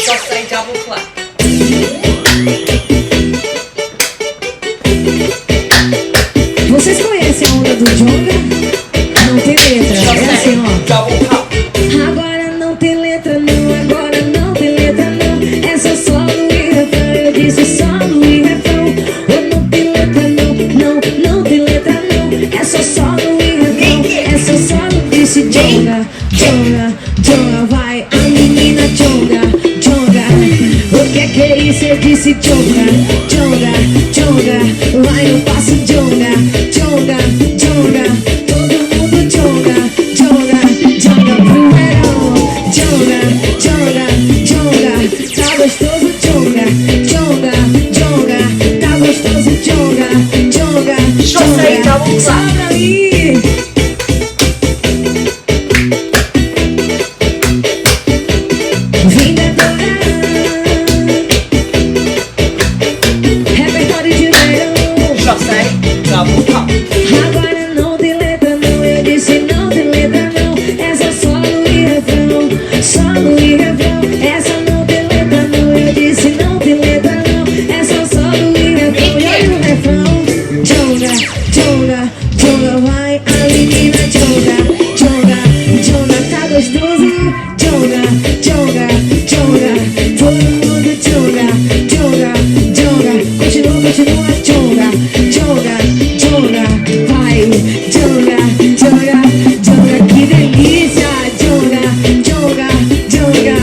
Só sei double clap. Vocês conhecem a onda do Jonga? Não tem letra, Só é assim, sei ó. double clap. Agora não tem letra não, agora não tem letra não. É só solo e refrão, eu disse solo e refrão. Ou não tem letra não, não tem letra não. É só solo e refrão, é só solo, disse Jonga, Jonga, Jonga. Vai a menina Jonga, Jonga. O que é isso? Eu disse Jonga, Jonga, Jonga. Vai no passo Jonga, Jonga, Jonga. Todo mundo Jonga, Jonga, Jonga pro verão. Jonga, Jonga, Jonga. Tá gostoso Jonga, Jonga, Jonga. Tá gostoso Jonga, Jonga, Só sei Jonga. double clap. Sabe aí? Vendedora, repertório de verão. Só sei double clap. Agora não tem letra não, eu disse não tem letra não. Essa solo e refrão, solo e refrão. Essa não tem letra não, eu disse não tem letra não. Essa solo e refrão, e olha o refrão. Jonga, Jonga, Jonga, vai a menina Jonga, Jonga, Jonga. Tá gostoso? Jonga, Jonga, Jonga. Todo mundo Jonga, Jonga, Jonga. Continua, continua Jonga, Jonga, Jonga. Vai, Jonga, Jonga, Jonga. Que delícia, Jonga, Jonga, Jonga.